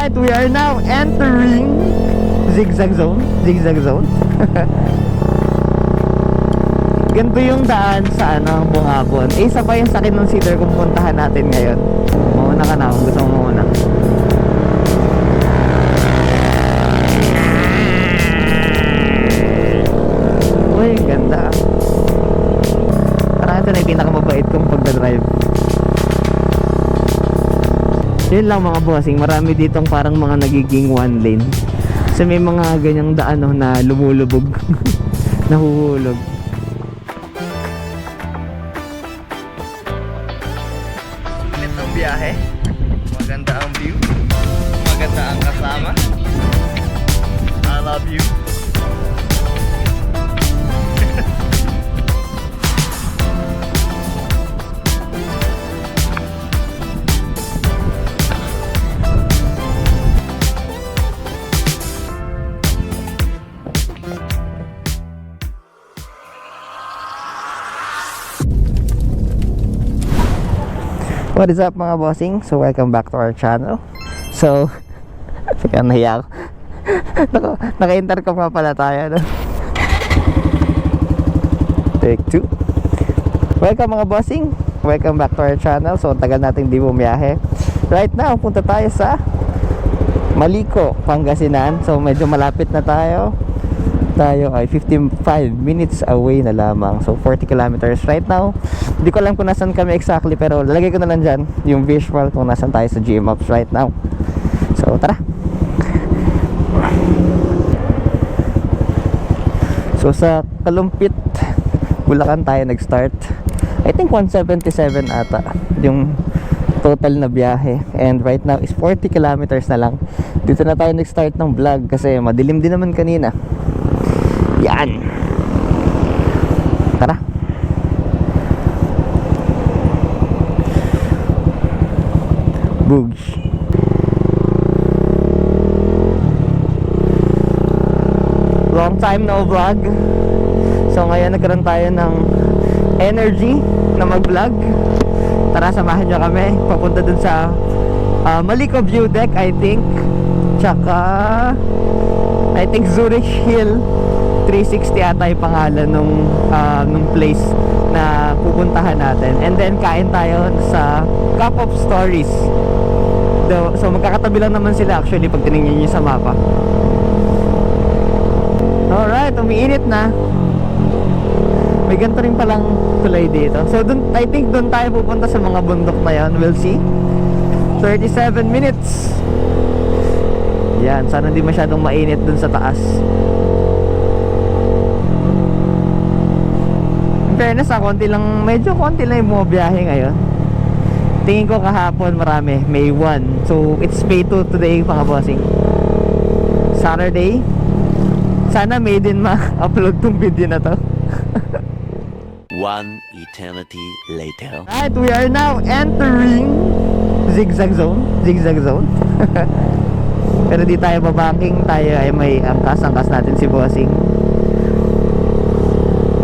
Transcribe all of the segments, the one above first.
Alright, we are now entering zigzag zone. Zigzag zone. Ganito yung daan sa Bungabon. Isa pa yung sa kinonsider kung puntahan natin ngayon. Mauna ka na kung gusto mo mauna. Uy, ganda. Parang ito na yung pinakamabait kong pagdadrive. Yun lang mga bossing, marami ditong parang mga nagiging one lane. Kasi may mga ganyang daan na lumulubog. Nahuhulog. Sulit ang biyahe. Maganda ang view. Maganda ang kasama. I love you. What is up mga bossing? So welcome back to our channel. So kaya nahiya ako. Naka-intercom nga pala tayo, no? Take 2. Welcome mga bossing. Welcome back to our channel. So ang tagal nating di bumiyahe. Right now punta tayo sa Malico, Pangasinan. So medyo malapit na tayo. Tayo ay 55 minutes away na lamang. So 40 kilometers right now. Hindi ko alam kung nasan kami exactly, pero lalagay ko na lang dyan yung visual kung nasan tayo sa GMAPS right now. So tara. So sa Kalumpit, Bulacan tayo nag-start. I think 177 ata yung total na biyahe. And right now is 40 kilometers na lang. Dito na tayo nag-start ng vlog kasi madilim din naman kanina. Yan. Tara. Boogs. Long time no vlog. So ngayon nagkaroon tayo ng energy na mag-vlog. Tara, samahan nyo kami. Papunta dun sa Malico View Deck, I think. Tsaka I think Zurich Hill 360 ata yung pangalan nung place na pupuntahan natin. And then kain tayo sa Cup of Stories. So magkakatabi lang naman sila actually pag tinignan nyo sa mapa. Alright, umiinit na. May ganito rin palang tulay dito. So I think dun tayo pupunta sa mga bundok na yan. We'll see. 37 minutes. Yan, sana hindi masyadong mainit dun sa taas. In fairness, medyo konti lang yung bumabiyahe ngayon. Tingin ko kahapon marami, May 1. So it's May 2 today mga bossing. Saturday. Sana May din ma-upload tong video na to. One eternity later. Right, we are now entering zigzag zone. Zigzag zone. Pero di tayo babanking. Tayo ay may angkas natin si bossing.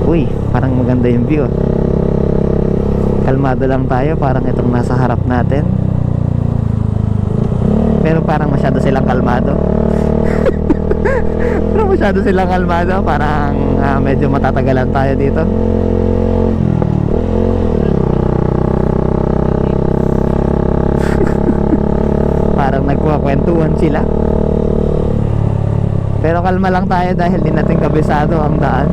Uy, parang maganda yung view. Kalmado lang tayo, parang itong nasa harap natin. Pero parang masyado silang kalmado. Parang medyo matatagalan tayo dito. Parang nagkukwentuhan sila. Pero kalma lang tayo dahil di natin kabisado ang daan.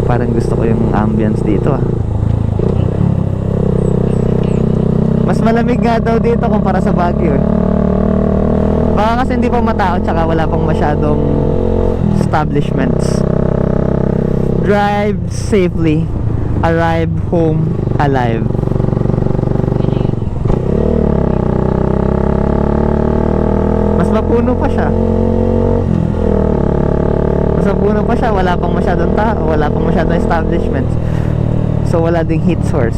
Parang gusto ko yung ambience dito Mas malamig nga daw dito kumpara sa Baguio Baka kasi hindi pa matao tsaka wala pang masyadong establishments. Drive safely, arrive home alive. Mas mapuno pa siya. Wala pang masyadong tao, wala pang masyadong establishments. So wala ding heat source.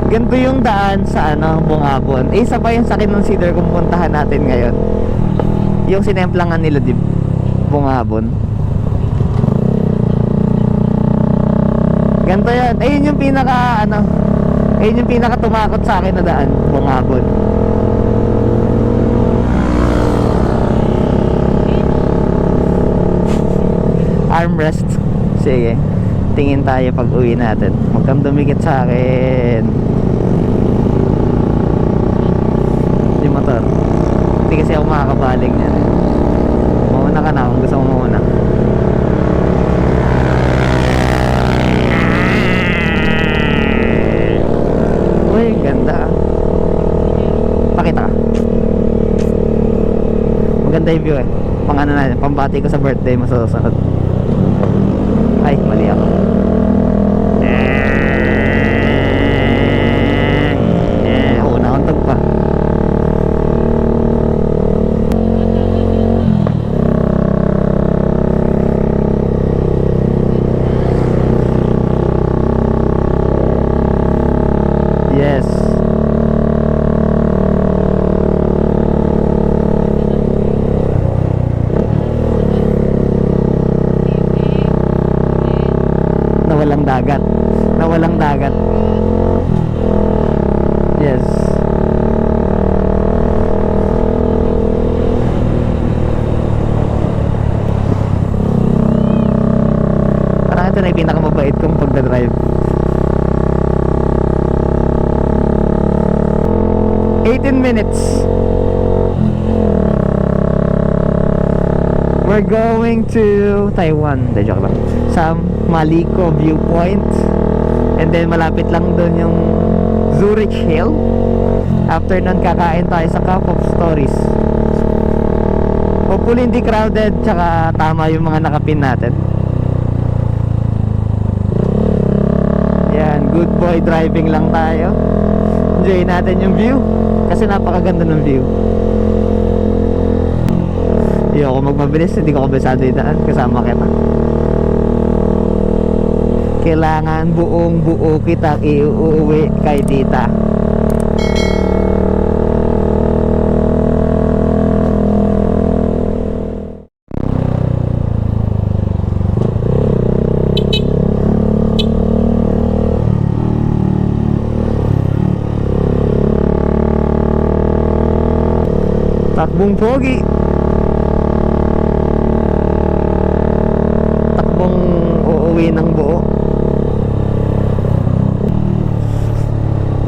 Ganito yung daan sa Bungabon. Isa pa yung sa kinonsider kung puntahan natin ngayon. Yung sinemplangan nila di Bungabon. Ganito yan. Ayun yung pinaka ano, ayun yung pinaka tumakot sa akin na daan, Bungabon. Armrest. Sige. Tingin tayo pag uwi natin. Huwag kang dumikit sa akin. Yung motor. Hindi kasi ako makakabaling yan. Mauna ka na kung gusto mo mauna. Uy, ganda. Pakita ka. Maganda yung view eh. Pang ano na, pambati ko sa birthday mo sa susunod. Ay, mali ako. Oo, nakauntog pa. Yes. Nawalang dagat. Nawalang dagat. Yes. Parang ito na yung pinakamabait kong pagdadrive. 18 minutes. We're going to Taiwan. De, joke lang. Sa Maliko Viewpoint. And then malapit lang doon yung Zurich Hill. After nun kakain tayo sa Cup of Stories. Hopefully hindi crowded. Tsaka tama yung mga nakapin natin. Yan, good boy driving lang tayo. Enjoy natin yung view. Kasi napakaganda ng view. Hindi ako magmabilis. Hindi ko kabisado yung daan. Kasama kita. Kailangan buong buo kita iuuwi kay tita. Takbong pogi. Takbong uuwi ng buo.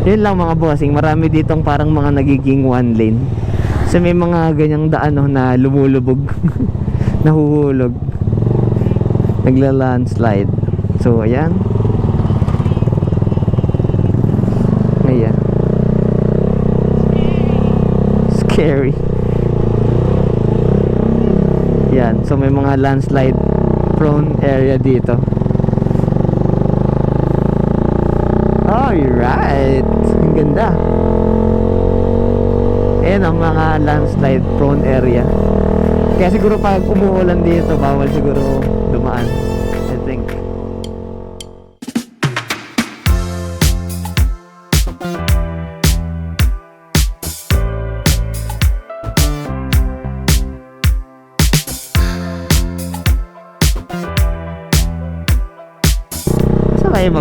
Yun lang mga bossing, marami ditong parang mga nagiging one lane. So may mga ganyang daan no, na lumulubog. Nahuhulog. Nagla-landslide. So ayan. Ayan. Scary. Yan, so may mga landslide prone area dito. Alright, ang ganda. Ayan ang mga landslide prone area. Kaya siguro pag umuulan dito, bawal siguro dumaan, I think. Tayo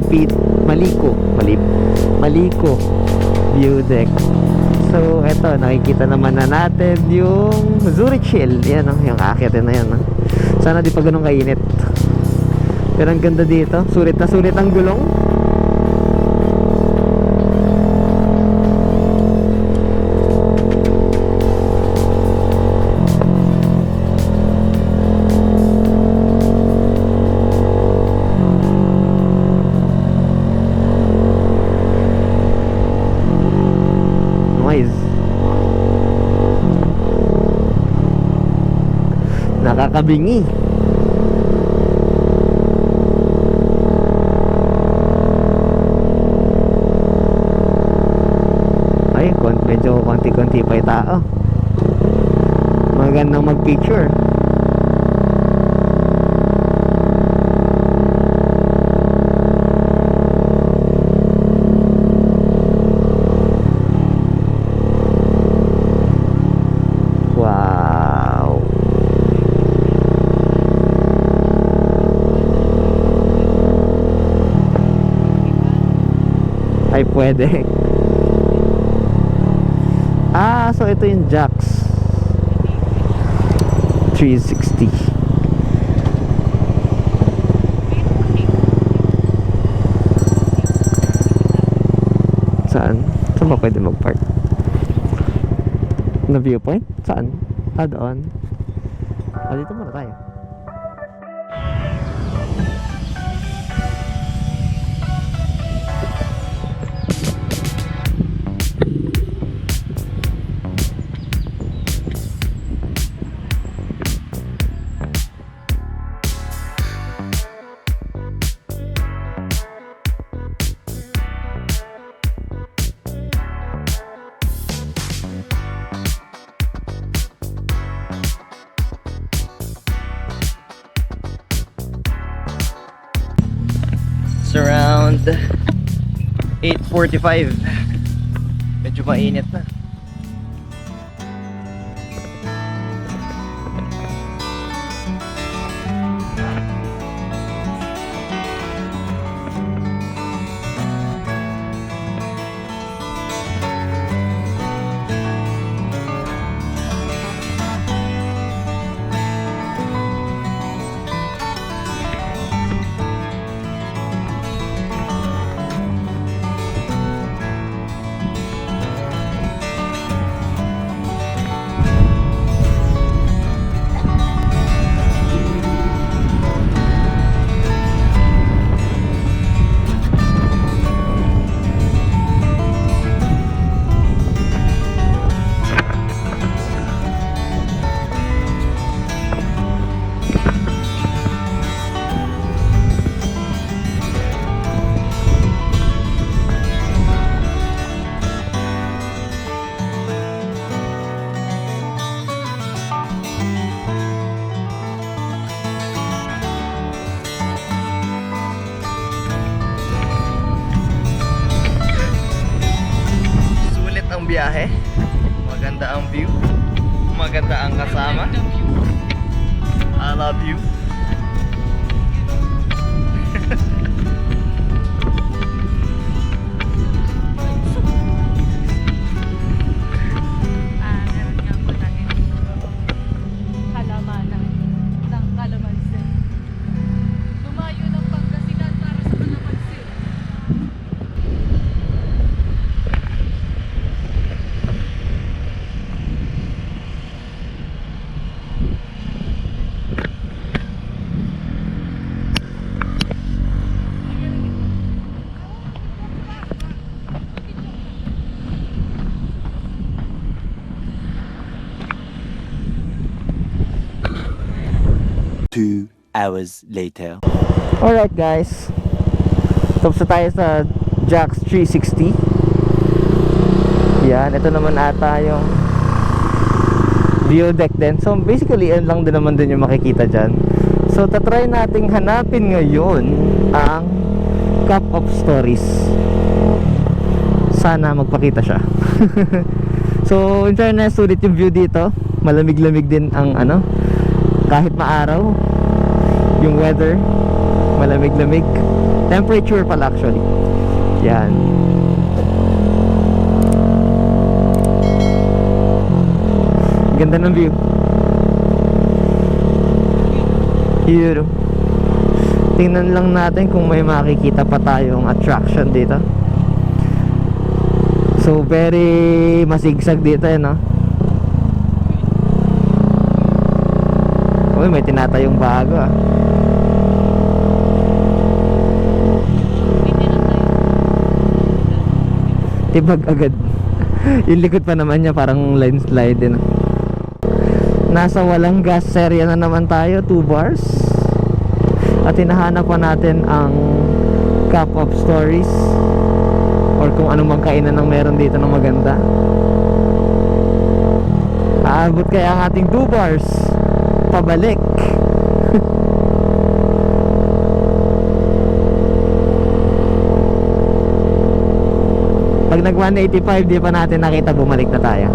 Maliko view deck. So eto, nakikita naman na natin yung Zurich Hill. Yan oh, yung aakitin na yan oh. Sana di pa ganun kainit. Pero ang ganda dito, sulit na sulit ang gulong. Nakakabingi. Ay, medyo konti-konti pa yung tao. Magandang mag-picture. ay pwede. So ito yung Jax 360. Saan? Saan ba pwede mag-park? Na viewpoint? Saan? Doon. Dito muna tayo. It's around 8:45. Medyo mainit na. Biyahe, maganda ang view, maganda ang kasama. I love you. Meron nga po tayo halamanan ng kalamansin. Lumayo ng Pangasinan para sa kalamansin. Two hours later. Alright guys, tapos na tayo sa Jax 360. Yan, ito naman ata yung view deck din. So basically, yan lang din naman din yung makikita dyan. So tatry nating hanapin ngayon ang Cup of Stories. Sana magpakita siya. So in fairness, sulit yung view dito. Malamig-lamig din ang ano, kahit maaraw. Yung weather, malamig-lamig. Temperature pala actually. Yan. Ganda ng view. Here. Tingnan lang natin kung may makikita pa tayong attraction dito. So very masigsag dito eh, no? Uy, may tinatayong bago ah. Tibag agad. Yung likod pa naman niya parang landslide din. Nasa walang gas area na naman tayo, 2 bars. At hinahanap pa natin ang Cup of Stories or kung anong magkainan ng meron dito ng maganda. Aabot kaya ang ating 2 bars pabalik. Pag nag 185 di pa natin nakita, bumalik na tayo.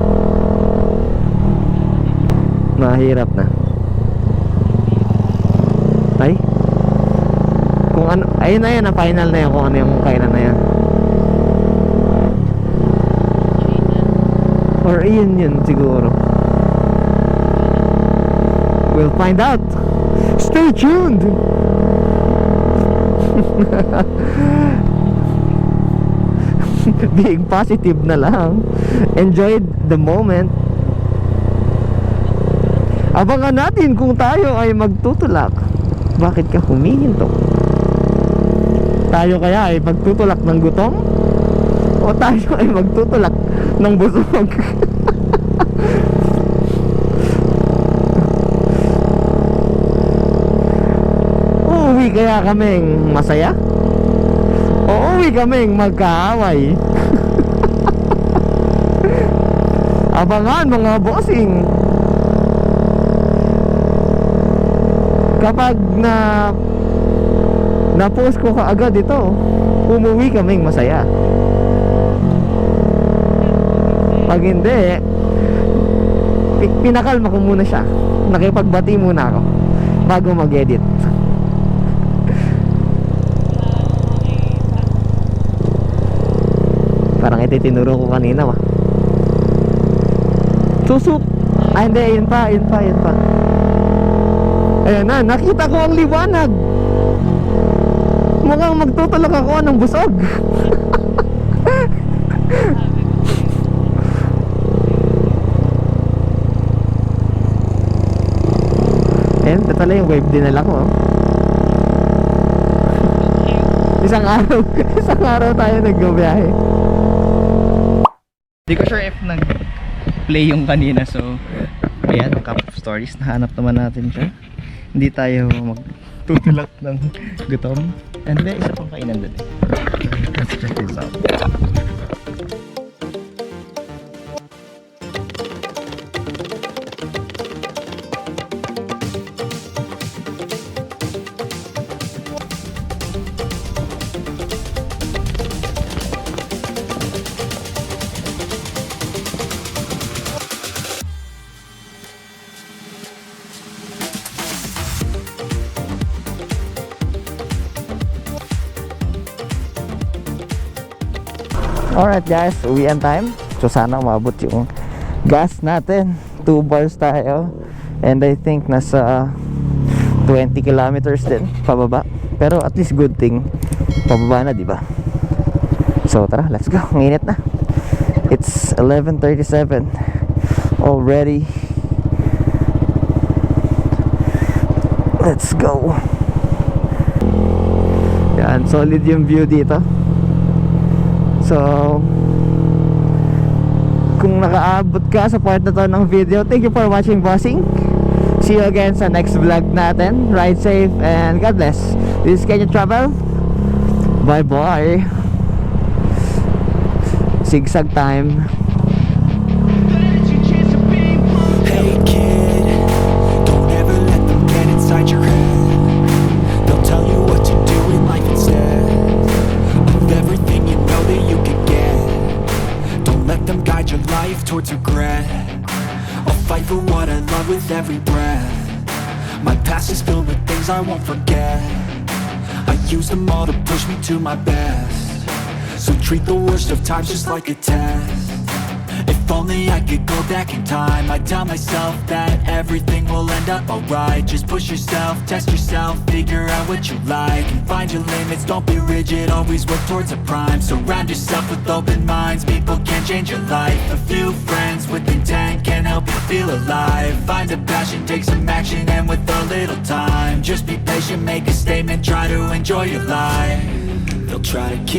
Mahirap na. Ay, kung ano, ayun na yan, ang final na yan, kung ano yung kainan na yan. Or yun siguro. We'll find out. Stay tuned. Being positive na lang. Enjoy the moment. Abangan natin kung tayo ay magtutulak. Bakit ka humihinto? Tayo kaya ay magtutulak ng gutom? O tayo ay magtutulak ng busog? Uuwi kaya kaming masaya? O uuwi kaming magkaaway? Abangan mga bossing. Kapag na-post ko kaagad ito, umuwi kaming masaya. Pag hindi, pinakalma ko muna siya. Nakipagbati muna ako bago mag-edit. Parang ito tinuro ko kanina ba? Susuk. Ah hindi, yun pa. Ayan na, nakita ko ang liwanag. Mukhang magtutulak ako ng busog. Ayan, ito pala yung wave dinala ko. Isang araw tayo nagbiyahe. Hindi ko sure if nag-play yung kanina. So, ayan, ang cup of stories. Nahanap naman natin siya. Hindi tayo magtutulak ng gutom. And may isa pang kainan doon. Let's check this out. Alright guys, uwian time. So sana umabot yung gas natin. 2 bars tayo. And I think nasa 20 kilometers din pababa. Pero at least good thing pababa na, diba? So tara, let's go. Ang init na. It's 11:37 already. Let's go. Yan, solid yung view dito. So, kung nakaabot ka sa part na to ng video, thank you for watching, bossing. See you again sa next vlog natin. Ride safe and God bless. This is Kenya Travel. Bye bye. Zigzag time. Hey kid, don't ever let them get inside your head. They'll tell you what to do in life instead of everything you know that you could get. Don't let them guide your life towards regret. I'll fight for what I love with every breath. My past is filled with things I won't forget. I use them all to push me to my best. So treat the worst of times just like a test. If only I could go back in time, I'd tell myself that everything will end up alright. Just push yourself, test yourself, figure out what you like, and find your limits, don't be rigid, always work towards a prime. Surround yourself with open minds, people can change your life. A few friends with intent can help you feel alive. Find a passion, take some action, and with a little time, just be patient, make a statement, try to enjoy your life. They'll try to keep